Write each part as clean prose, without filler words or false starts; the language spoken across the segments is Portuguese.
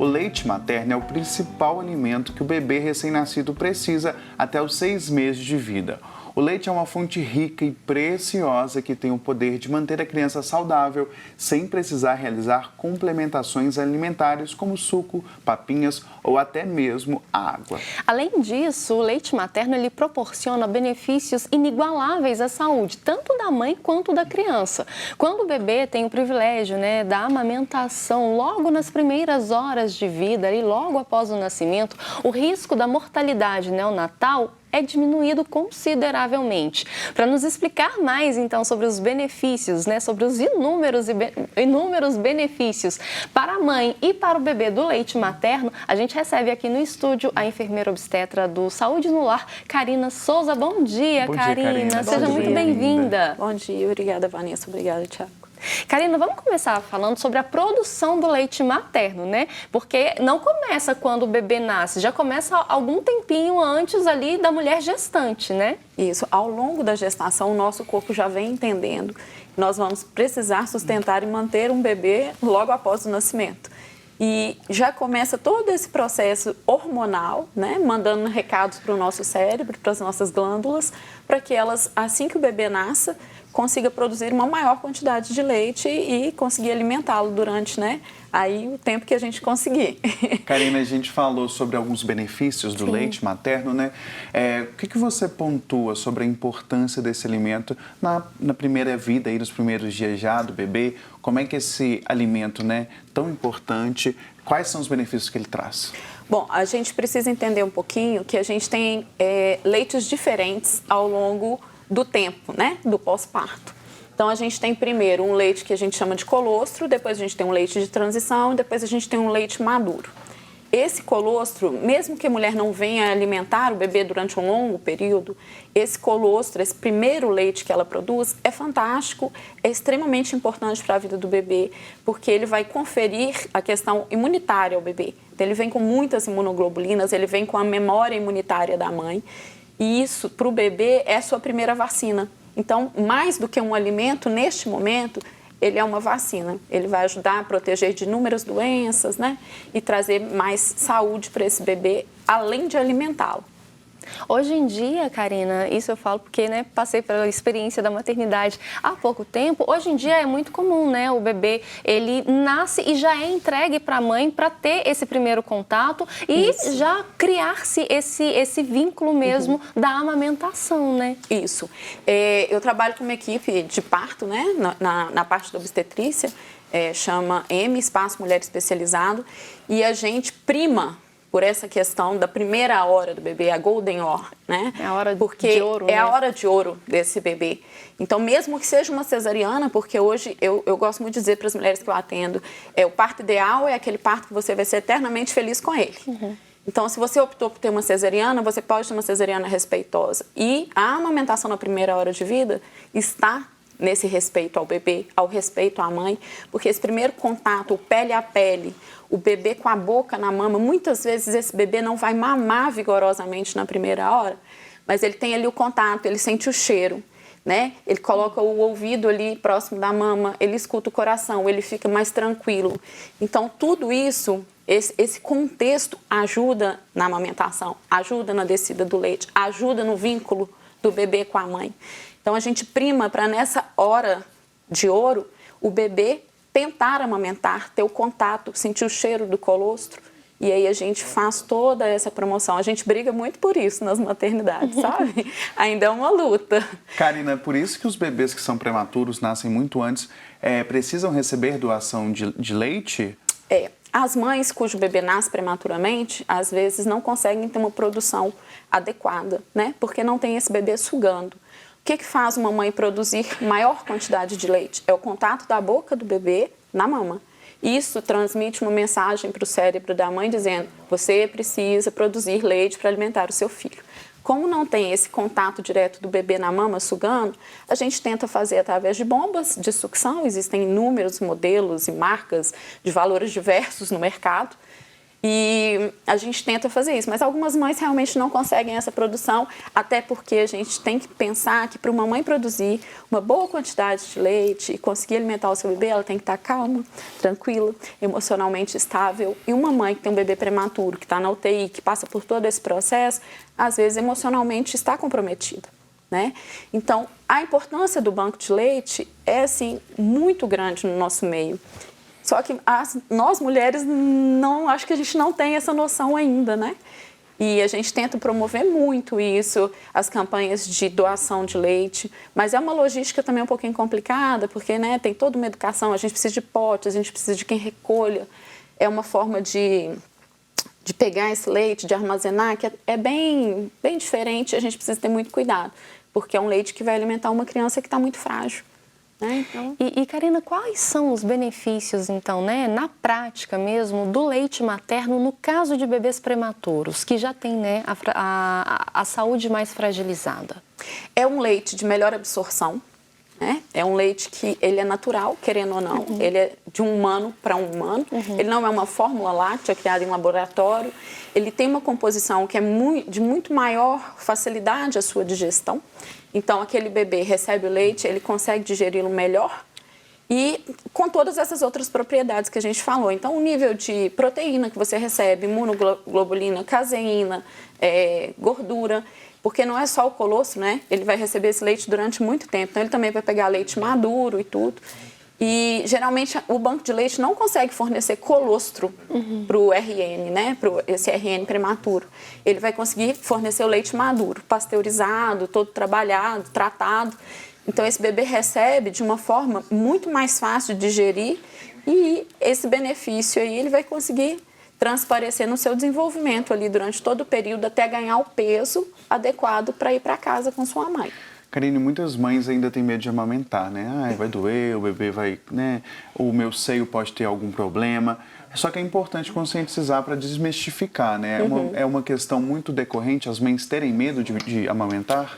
O leite materno é o principal alimento que o bebê recém-nascido precisa até os 6 meses de vida. O leite é uma fonte rica e preciosa que tem o poder de manter a criança saudável sem precisar realizar complementações alimentares como suco, papinhas ou até mesmo água. Além disso, o leite materno ele proporciona benefícios inigualáveis à saúde, tanto da mãe quanto da criança. Quando o bebê tem o privilégio, da amamentação logo nas primeiras horas de vida, ali, logo após o nascimento, o risco da mortalidade neonatal é diminuído consideravelmente. Para nos explicar mais, então, sobre os benefícios, sobre os inúmeros benefícios para a mãe e para o bebê do leite materno, a gente recebe aqui no estúdio a enfermeira obstetra do Saúde no Lar, Karina Souza. Bom dia, Karina. Seja muito bem-vinda. Bom dia, obrigada, Vanessa. Obrigada, Thiago. Karina, vamos começar falando sobre a produção do leite materno, Porque não começa quando o bebê nasce, já começa algum tempinho antes ali da mulher gestante, Isso, ao longo da gestação o nosso corpo já vem entendendo que nós vamos precisar sustentar e manter um bebê logo após o nascimento. E já começa todo esse processo hormonal, mandando recados para o nosso cérebro, para as nossas glândulas, para que elas, assim que o bebê nasça, consiga produzir uma maior quantidade de leite e conseguir alimentá-lo durante, aí o tempo que a gente conseguir. Karina, a gente falou sobre alguns benefícios do leite materno, O que você pontua sobre a importância desse alimento na primeira vida, aí, nos primeiros dias já do bebê? Como é que esse alimento, tão importante, quais são os benefícios que ele traz? Bom, a gente precisa entender um pouquinho que a gente tem leites diferentes ao longo do tempo, do pós-parto. Então, a gente tem primeiro um leite que a gente chama de colostro, depois a gente tem um leite de transição e depois a gente tem um leite maduro. Esse colostro, mesmo que a mulher não venha alimentar o bebê durante um longo período, esse colostro, esse primeiro leite que ela produz, é fantástico, é extremamente importante para a vida do bebê, porque ele vai conferir a questão imunitária ao bebê. Então, ele vem com muitas imunoglobulinas, ele vem com a memória imunitária da mãe. E isso, para o bebê, é sua primeira vacina. Então, mais do que um alimento, neste momento, ele é uma vacina. Ele vai ajudar a proteger de inúmeras doenças, e trazer mais saúde para esse bebê, além de alimentá-lo. Hoje em dia, Karina, isso eu falo porque passei pela experiência da maternidade há pouco tempo. Hoje em dia é muito comum, o bebê ele nasce e já é entregue para a mãe para ter esse primeiro contato e já criar-se esse vínculo mesmo da amamentação, Isso. Eu trabalho com uma equipe de parto, na parte da obstetrícia, chama M, Espaço Mulher Especializado, e a gente prima por essa questão da primeira hora do bebê, a golden hour, É a hora porque de ouro, é a hora de ouro desse bebê. Então, mesmo que seja uma cesariana, porque hoje eu gosto muito de dizer para as mulheres que eu atendo, o parto ideal é aquele parto que você vai ser eternamente feliz com ele. Então, se você optou por ter uma cesariana, você pode ter uma cesariana respeitosa. E a amamentação na primeira hora de vida está nesse respeito ao bebê, ao respeito à mãe, porque esse primeiro contato, o pele a pele, o bebê com a boca na mama, muitas vezes esse bebê não vai mamar vigorosamente na primeira hora, mas ele tem ali o contato, ele sente o cheiro, Ele coloca o ouvido ali próximo da mama, ele escuta o coração, ele fica mais tranquilo. Então, tudo isso, esse contexto ajuda na amamentação, ajuda na descida do leite, ajuda no vínculo do bebê com a mãe. Então, a gente prima para nessa hora de ouro, o bebê tentar amamentar, ter o contato, sentir o cheiro do colostro. E aí a gente faz toda essa promoção. A gente briga muito por isso nas maternidades, sabe? Ainda é uma luta. Karina, por isso que os bebês que são prematuros, nascem muito antes, precisam receber doação de leite? As mães cujo bebê nasce prematuramente, às vezes não conseguem ter uma produção adequada, Porque não tem esse bebê sugando. O que faz uma mãe produzir maior quantidade de leite? É o contato da boca do bebê na mama. Isso transmite uma mensagem para o cérebro da mãe dizendo: você precisa produzir leite para alimentar o seu filho. Como não tem esse contato direto do bebê na mama sugando, a gente tenta fazer através de bombas de sucção. Existem inúmeros modelos e marcas de valores diversos no mercado. E a gente tenta fazer isso, mas algumas mães realmente não conseguem essa produção, até porque a gente tem que pensar que para uma mãe produzir uma boa quantidade de leite e conseguir alimentar o seu bebê, ela tem que estar calma, tranquila, emocionalmente estável. E uma mãe que tem um bebê prematuro, que está na UTI, que passa por todo esse processo, às vezes emocionalmente está comprometida, né? Então, a importância do banco de leite é, assim, muito grande no nosso meio. Só que nós mulheres, acho que a gente não tem essa noção ainda, né? E a gente tenta promover muito isso, as campanhas de doação de leite, mas é uma logística também um pouquinho complicada, porque, né, tem toda uma educação, a gente precisa de potes, a gente precisa de quem recolha. É uma forma de pegar esse leite, de armazenar, que é bem diferente, a gente precisa ter muito cuidado, porque é um leite que vai alimentar uma criança que está muito frágil. Então... E Karina, quais são os benefícios, então, né, na prática mesmo, do leite materno no caso de bebês prematuros, que já têm, né, a saúde mais fragilizada? É um leite de melhor absorção, né? É um leite que ele é natural, querendo ou não, ele é de um humano para um humano, ele não é uma fórmula láctea criada em laboratório, ele tem uma composição que é de muito maior facilidade à sua digestão. Então, aquele bebê recebe o leite, ele consegue digeri-lo melhor e com todas essas outras propriedades que a gente falou. Então, o nível de proteína que você recebe, imunoglobulina, caseína, gordura, porque não é só o colostro, né? Ele vai receber esse leite durante muito tempo. Então, ele também vai pegar leite maduro e tudo. E, geralmente, o banco de leite não consegue fornecer colostro para o RN, né? Para esse RN prematuro. Ele vai conseguir fornecer o leite maduro, pasteurizado, todo trabalhado, tratado. Então, esse bebê recebe de uma forma muito mais fácil de digerir e esse benefício aí ele vai conseguir transparecer no seu desenvolvimento ali durante todo o período até ganhar o peso adequado para ir para casa com sua mãe. Karine, muitas mães ainda têm medo de amamentar, né? Ai, vai doer, o bebê vai, né? O meu seio pode ter algum problema. Só que é importante conscientizar para desmistificar, né? É uma questão muito decorrente as mães terem medo de amamentar?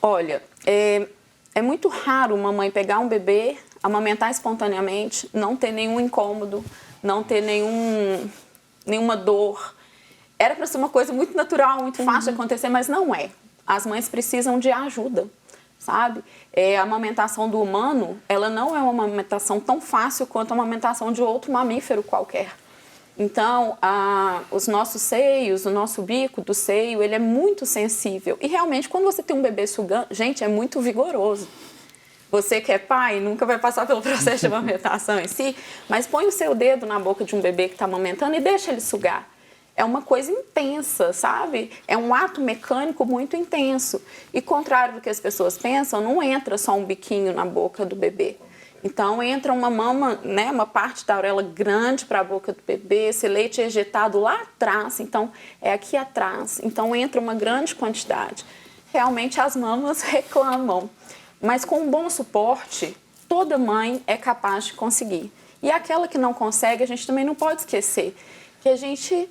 Olha, é muito raro uma mãe pegar um bebê, amamentar espontaneamente, não ter nenhum incômodo, não ter nenhuma dor. Era para ser uma coisa muito natural, muito fácil de acontecer, mas não é. As mães precisam de ajuda, sabe? A amamentação do humano, ela não é uma amamentação tão fácil quanto a amamentação de outro mamífero qualquer. Então, os nossos seios, o nosso bico do seio, ele é muito sensível. E realmente, quando você tem um bebê sugando, gente, é muito vigoroso. Você que é pai, nunca vai passar pelo processo de amamentação em si, mas põe o seu dedo na boca de um bebê que está amamentando e deixa ele sugar. É uma coisa intensa, sabe? É um ato mecânico muito intenso. E contrário do que as pessoas pensam, não entra só um biquinho na boca do bebê. Então, entra uma mama, né, uma parte da auréola grande para a boca do bebê, esse leite é ejetado lá atrás, então é aqui atrás. Então, entra uma grande quantidade. Realmente, as mamas reclamam. Mas com um bom suporte, toda mãe é capaz de conseguir. E aquela que não consegue, a gente também não pode esquecer que a gente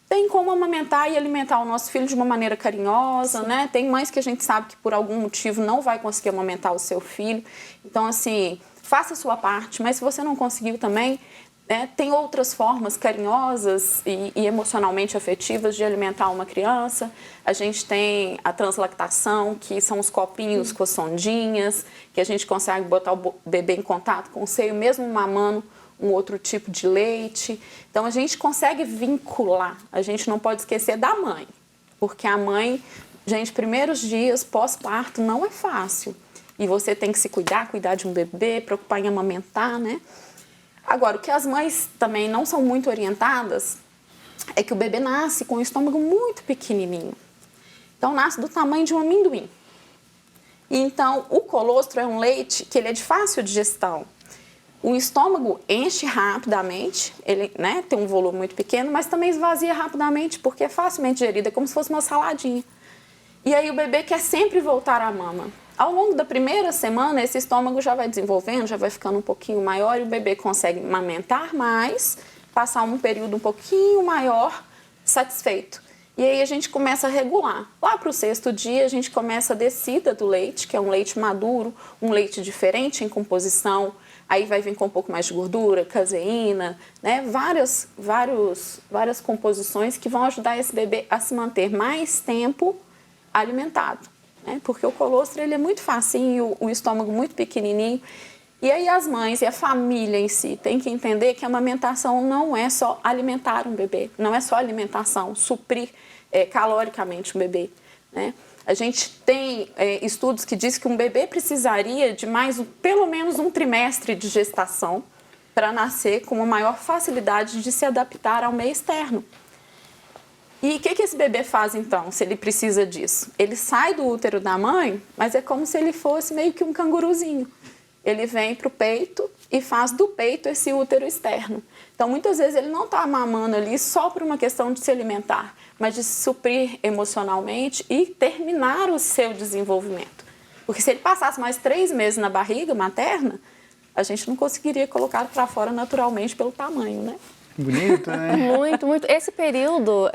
tem como amamentar e alimentar o nosso filho de uma maneira carinhosa, né? Tem mães que a gente sabe que por algum motivo não vai conseguir amamentar o seu filho. Então, assim, faça a sua parte, mas se você não conseguiu também, né, tem outras formas carinhosas e emocionalmente afetivas de alimentar uma criança. A gente tem a translactação, que são os copinhos com as sondinhas, que a gente consegue botar o bebê em contato com o seio, mesmo mamando um outro tipo de leite. Então, a gente consegue vincular. A gente não pode esquecer da mãe, porque a mãe, gente, primeiros dias pós-parto não é fácil. E você tem que se cuidar de um bebê, preocupar em amamentar, né? Agora, o que as mães também não são muito orientadas é que o bebê nasce com o estômago muito pequenininho. Então, nasce do tamanho de um amendoim. E, então, o colostro é um leite que ele é de fácil digestão. O estômago enche rapidamente, ele, né, tem um volume muito pequeno, mas também esvazia rapidamente porque é facilmente digerido, é como se fosse uma saladinha. E aí o bebê quer sempre voltar à mama. Ao longo da primeira semana, esse estômago já vai desenvolvendo, já vai ficando um pouquinho maior e o bebê consegue amamentar mais, passar um período um pouquinho maior satisfeito. E aí a gente começa a regular. Lá para o 6º dia, a gente começa a descida do leite, que é um leite maduro, um leite diferente em composição. Aí vai vir com um pouco mais de gordura, caseína, né? Várias composições que vão ajudar esse bebê a se manter mais tempo alimentado, né? Porque o colostro ele é muito facinho, o estômago muito pequenininho. E aí as mães e a família em si têm que entender que a amamentação não é só alimentar um bebê, não é só alimentação, suprir caloricamente um bebê, né? A gente tem estudos que dizem que um bebê precisaria de pelo menos um trimestre de gestação para nascer com uma maior facilidade de se adaptar ao meio externo. E o que esse bebê faz então, se ele precisa disso? Ele sai do útero da mãe, mas é como se ele fosse meio que um canguruzinho. Ele vem para o peito e faz do peito esse útero externo. Então, muitas vezes, ele não está mamando ali só por uma questão de se alimentar, mas de se suprir emocionalmente e terminar o seu desenvolvimento. Porque se ele passasse mais 3 meses na barriga materna, a gente não conseguiria colocar para fora naturalmente pelo tamanho, né? Bonito, né? Muito, muito. Esse período,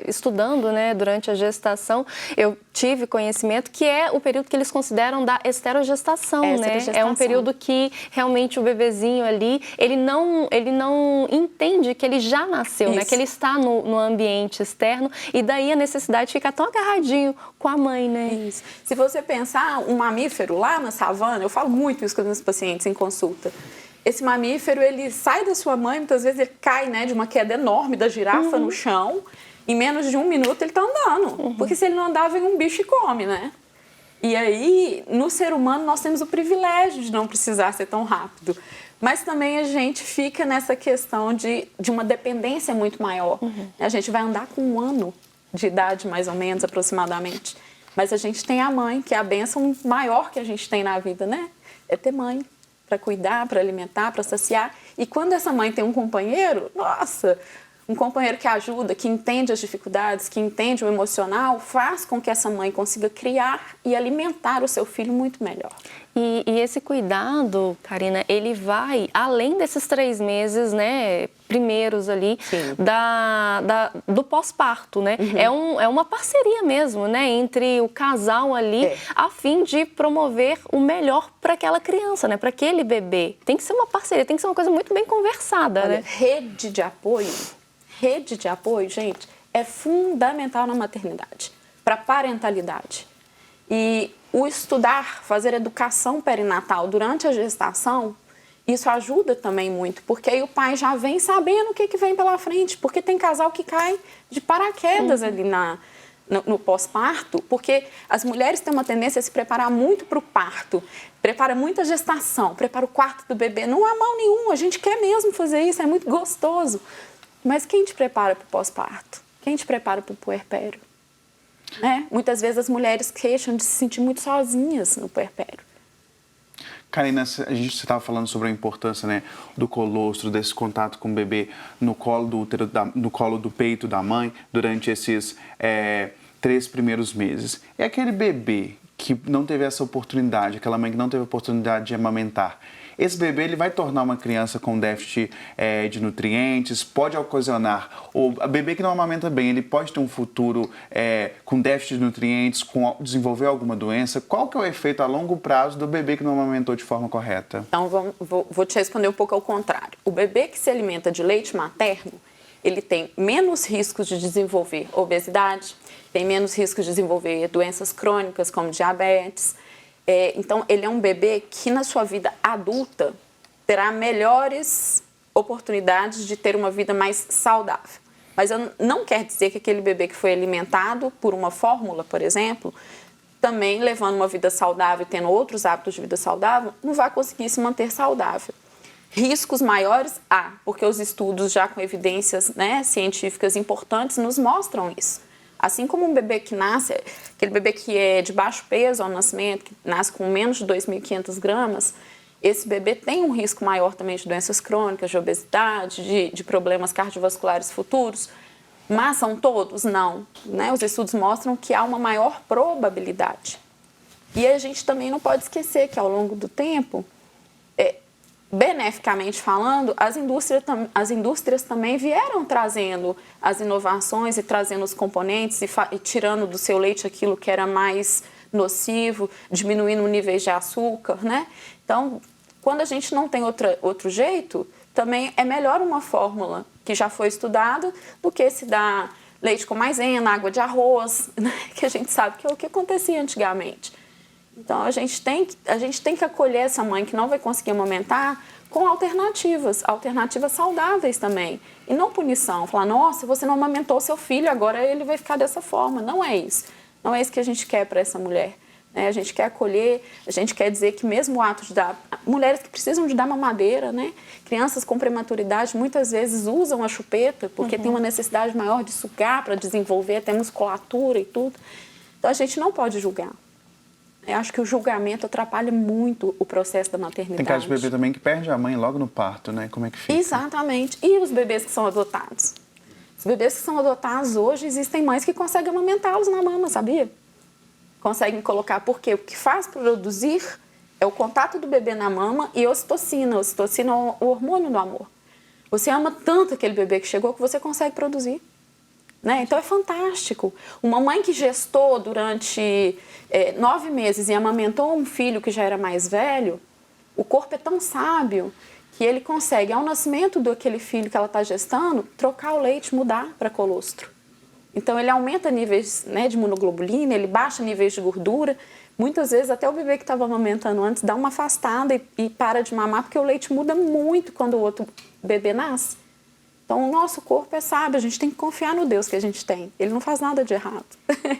estudando, né, durante a gestação, eu tive conhecimento que é o período que eles consideram da esterogestação, né? É um período que realmente o bebezinho ali, ele não entende que ele já nasceu, né? Que ele está no ambiente externo e daí a necessidade de ficar tão agarradinho com a mãe, né? Isso. Se você pensar, um mamífero lá na savana, eu falo muito isso com os meus pacientes em consulta. Esse mamífero, ele sai da sua mãe, muitas vezes ele cai, né, de uma queda enorme da girafa no chão. Em menos de 1 minuto ele está andando. Porque se ele não andar, vem um bicho e come, né? E aí, no ser humano, nós temos o privilégio de não precisar ser tão rápido. Mas também a gente fica nessa questão de uma dependência muito maior. A gente vai andar com 1 ano de idade, mais ou menos, aproximadamente. Mas a gente tem a mãe, que é a bênção maior que a gente tem na vida, né? É ter mãe. Para cuidar, para alimentar, para saciar. E quando essa mãe tem um companheiro, nossa, um companheiro que ajuda, que entende as dificuldades, que entende o emocional, faz com que essa mãe consiga criar e alimentar o seu filho muito melhor. E esse cuidado, Karina, ele vai além desses 3 meses, né, primeiros ali, do pós-parto, né? É uma parceria mesmo, né, entre o casal ali, a fim de promover o melhor para aquela criança, né, para aquele bebê. Tem que ser uma parceria, tem que ser uma coisa muito bem conversada, Olha, né? Rede de apoio, gente, é fundamental na maternidade, para a parentalidade. E o estudar, fazer educação perinatal durante a gestação, isso ajuda também muito, porque aí o pai já vem sabendo o que vem pela frente, porque tem casal que cai de paraquedas ali no pós-parto, porque as mulheres têm uma tendência a se preparar muito para o parto, prepara muita gestação, prepara o quarto do bebê, não há mal nenhum, a gente quer mesmo fazer isso, é muito gostoso. Mas quem te prepara para o pós-parto? Quem te prepara para o puerpério? Muitas vezes as mulheres queixam de se sentir muito sozinhas no puerpério. Karina, a gente estava falando sobre a importância, né, do colostro, desse contato com o bebê no colo do útero, no colo do peito da mãe durante esses 3 primeiros meses. É aquele bebê que não teve essa oportunidade, aquela mãe que não teve a oportunidade de amamentar. Esse bebê ele vai tornar uma criança com déficit de nutrientes, pode ocasionar, o bebê que não amamenta bem, ele pode ter um futuro com déficit de nutrientes, desenvolver alguma doença. Qual que é o efeito a longo prazo do bebê que não amamentou de forma correta? Então, vou te responder um pouco ao contrário. O bebê que se alimenta de leite materno, ele tem menos riscos de desenvolver obesidade, tem menos riscos de desenvolver doenças crônicas como diabetes. Então, ele é um bebê que na sua vida adulta terá melhores oportunidades de ter uma vida mais saudável. Mas não quer dizer que aquele bebê que foi alimentado por uma fórmula, por exemplo, também levando uma vida saudável e tendo outros hábitos de vida saudável, não vai conseguir se manter saudável. Riscos maiores há, porque os estudos já com evidências, né, científicas importantes nos mostram isso. Assim como um bebê que nasce, aquele bebê que é de baixo peso ao nascimento, que nasce com menos de 2.500 gramas, esse bebê tem um risco maior também de doenças crônicas, de obesidade, de problemas cardiovasculares futuros. Mas são todos? Não. Né? Os estudos mostram que há uma maior probabilidade. E a gente também não pode esquecer que ao longo do tempo, beneficamente falando, as indústrias também vieram trazendo as inovações e trazendo os componentes e tirando do seu leite aquilo que era mais nocivo, diminuindo níveis de açúcar, né? Então, Quando a gente não tem outro jeito, também é melhor uma fórmula que já foi estudada do que se dar leite com maisena, água de arroz, né? Que a gente sabe que é o que acontecia antigamente. Então, a gente tem que acolher essa mãe que não vai conseguir amamentar com alternativas saudáveis também. E não punição, falar, nossa, você não amamentou seu filho, agora ele vai ficar dessa forma. Não é isso. Não é isso que a gente quer para essa mulher. Né? A gente quer acolher, a gente quer dizer que mesmo o ato de dar... Mulheres que precisam de dar mamadeira, né? Crianças com prematuridade muitas vezes usam a chupeta porque tem uma necessidade maior de sugar para desenvolver até musculatura e tudo. Então, a gente não pode julgar. Eu acho que o julgamento atrapalha muito o processo da maternidade. Tem caso de bebê também que perde a mãe logo no parto, né? Como é que fica? Exatamente. E os bebês que são adotados? Os bebês que são adotados hoje, existem mães que conseguem amamentá-los na mama, sabia? Conseguem colocar, porque o que faz produzir é o contato do bebê na mama e ocitocina. Ocitocina é o hormônio do amor. Você ama tanto aquele bebê que chegou que você consegue produzir. Né? Então é fantástico. Uma mãe que gestou durante 9 meses e amamentou um filho que já era mais velho, o corpo é tão sábio que ele consegue, ao nascimento daquele filho que ela está gestando, trocar o leite, mudar para colostro. Então ele aumenta níveis, né, de imunoglobulina, ele baixa níveis de gordura. Muitas vezes até o bebê que estava amamentando antes dá uma afastada e para de mamar, porque o leite muda muito quando o outro bebê nasce. Então, o nosso corpo é sábio, a gente tem que confiar no Deus que a gente tem. Ele não faz nada de errado.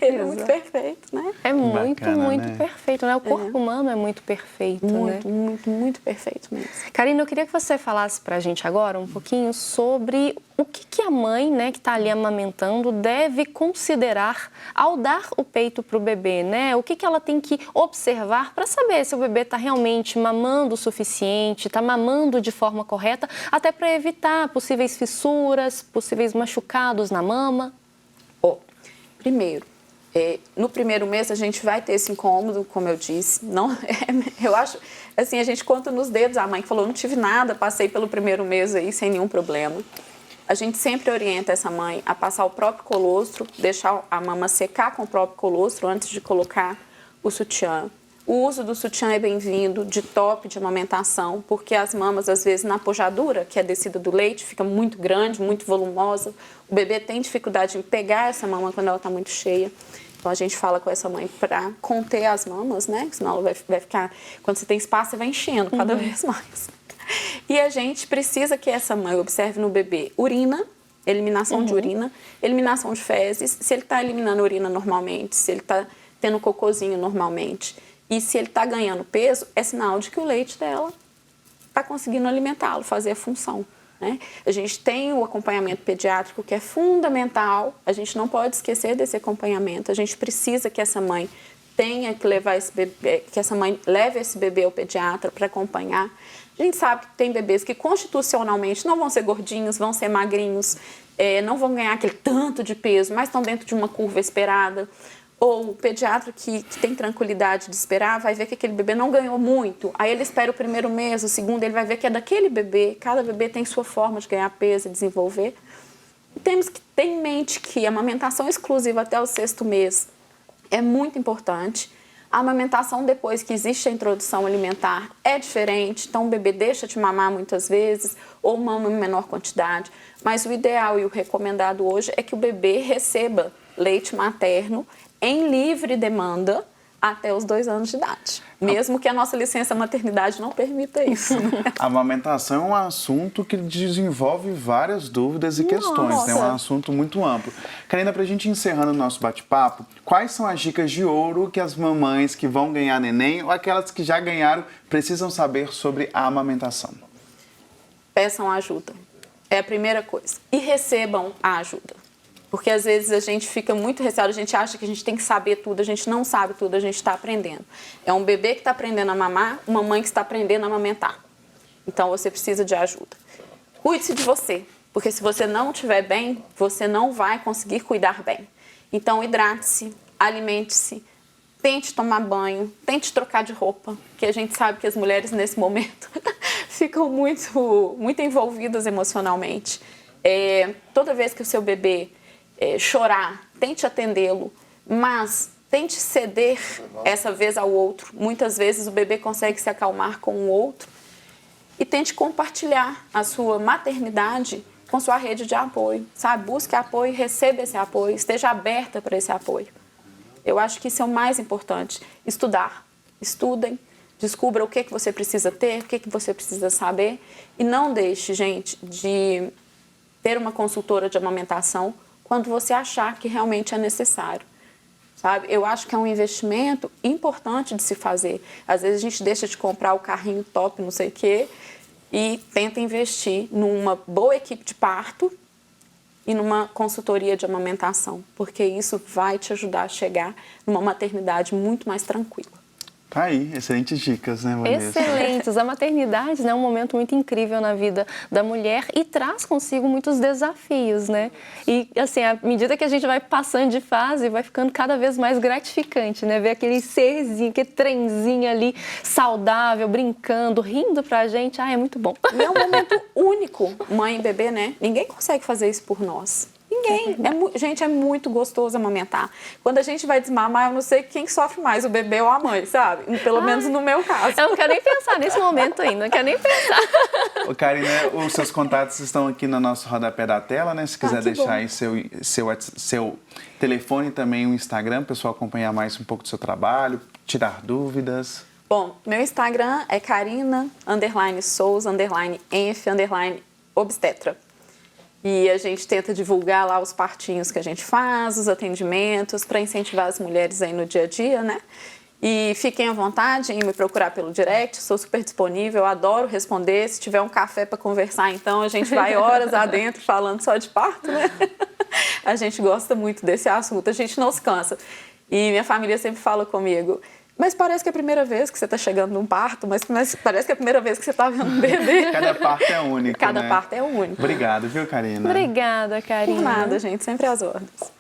Ele é muito perfeito, né? É muito, bacana, muito né? perfeito, né? O corpo humano é muito perfeito, Muito, né? muito, muito perfeito mesmo. Karina, eu queria que você falasse pra gente agora um pouquinho sobre o que a mãe, né, que está ali amamentando, deve considerar ao dar o peito para o bebê, né? O que ela tem que observar para saber se o bebê está realmente mamando o suficiente, está mamando de forma correta, até para evitar possíveis fissuras, possíveis machucados na mama. Primeiro, no primeiro mês a gente vai ter esse incômodo, como eu disse. Não, eu acho, assim, a gente conta nos dedos. A mãe que falou, não tive nada, passei pelo primeiro mês aí sem nenhum problema. A gente sempre orienta essa mãe a passar o próprio colostro, deixar a mama secar com o próprio colostro antes de colocar o sutiã. O uso do sutiã é bem-vindo, de top de amamentação, porque as mamas, às vezes, na pojadura, que é a descida do leite, fica muito grande, muito volumosa. O bebê tem dificuldade em pegar essa mama quando ela está muito cheia. Então, a gente fala com essa mãe para conter as mamas, né? Senão ela vai ficar... Quando você tem espaço, você vai enchendo cada vez mais. E a gente precisa que essa mãe observe no bebê urina, eliminação de urina, eliminação de fezes, se ele está eliminando urina normalmente, se ele está tendo cocôzinho normalmente. E se ele está ganhando peso, é sinal de que o leite dela está conseguindo alimentá-lo, fazer a função. Né? A gente tem o acompanhamento pediátrico, que é fundamental, a gente não pode esquecer desse acompanhamento, a gente precisa que essa mãe tenha que levar esse bebê, que essa mãe leve esse bebê ao pediatra para acompanhar. A gente sabe que tem bebês que constitucionalmente não vão ser gordinhos, vão ser magrinhos, não vão ganhar aquele tanto de peso, mas estão dentro de uma curva esperada. Ou o pediatra que tem tranquilidade de esperar vai ver que aquele bebê não ganhou muito. Aí ele espera o primeiro mês, o segundo, ele vai ver que é daquele bebê. Cada bebê tem sua forma de ganhar peso e desenvolver. E temos que ter em mente que a amamentação exclusiva até o 6º mês é muito importante. A amamentação depois que existe a introdução alimentar é diferente. Então o bebê deixa de mamar muitas vezes ou mama em menor quantidade. Mas o ideal e o recomendado hoje é que o bebê receba leite materno em livre demanda até os 2 anos de idade. Mesmo que a nossa licença maternidade não permita isso. A amamentação é um assunto que desenvolve várias dúvidas e questões, né? É um assunto muito amplo. Karina, para a gente encerrando o nosso bate-papo, quais são as dicas de ouro que as mamães que vão ganhar neném ou aquelas que já ganharam precisam saber sobre a amamentação? Peçam ajuda. É a primeira coisa. E recebam a ajuda. Porque às vezes a gente fica muito receoso, a gente acha que a gente tem que saber tudo, a gente não sabe tudo, a gente está aprendendo. É um bebê que está aprendendo a mamar, uma mãe que está aprendendo a amamentar. Então você precisa de ajuda. Cuide-se de você, porque se você não estiver bem, você não vai conseguir cuidar bem. Então hidrate-se, alimente-se, tente tomar banho, tente trocar de roupa, porque a gente sabe que as mulheres nesse momento ficam muito envolvidas emocionalmente. Toda vez que o seu bebê chorar, tente atendê-lo, mas tente ceder essa vez ao outro. Muitas vezes o bebê consegue se acalmar com o outro, e tente compartilhar a sua maternidade com sua rede de apoio, sabe? Busque apoio, receba esse apoio, esteja aberta para esse apoio. Eu acho que isso é o mais importante. Estudar. Estudem, descubra o que você precisa ter, o que você precisa saber e não deixe, gente, de ter uma consultora de amamentação quando você achar que realmente é necessário. Sabe? Eu acho que é um investimento importante de se fazer. Às vezes a gente deixa de comprar o carrinho top, não sei o quê, e tenta investir numa boa equipe de parto e numa consultoria de amamentação, porque isso vai te ajudar a chegar numa maternidade muito mais tranquila. Tá aí, excelentes dicas, né, Vanessa? Excelentes. A maternidade, né, é um momento muito incrível na vida da mulher e traz consigo muitos desafios, né? E, assim, à medida que a gente vai passando de fase, vai ficando cada vez mais gratificante, né? Ver aquele serzinho, aquele trenzinho ali, saudável, brincando, rindo pra gente. Ah, é muito bom. E é um momento único, mãe e bebê, né? Ninguém consegue fazer isso por nós. Ninguém. Gente, é muito gostoso amamentar. Quando a gente vai desmamar, eu não sei quem sofre mais, o bebê ou a mãe, sabe? Pelo menos no meu caso. Eu não quero nem pensar nesse momento ainda, não quero nem pensar. Ô, Karina, os seus contatos estão aqui no nosso rodapé da tela, né? Se quiser deixar aí seu telefone e também o Instagram, para o pessoal acompanhar mais um pouco do seu trabalho, tirar dúvidas. Bom, meu Instagram é Karina_Souza_Enf_obstetra. E a gente tenta divulgar lá os partinhos que a gente faz, os atendimentos, para incentivar as mulheres aí no dia a dia, né? E fiquem à vontade em me procurar pelo direct, sou super disponível, adoro responder. Se tiver um café para conversar, então, a gente vai horas adentro falando só de parto, né? A gente gosta muito desse assunto, a gente não se cansa. E minha família sempre fala comigo, mas parece que é a primeira vez que você está chegando num parto, mas parece que é a primeira vez que você está vendo um bebê. Cada parto é único, Cada né? parto é único. Obrigado, viu, Karina? Obrigada, Karina. Por nada, gente, sempre às ordens.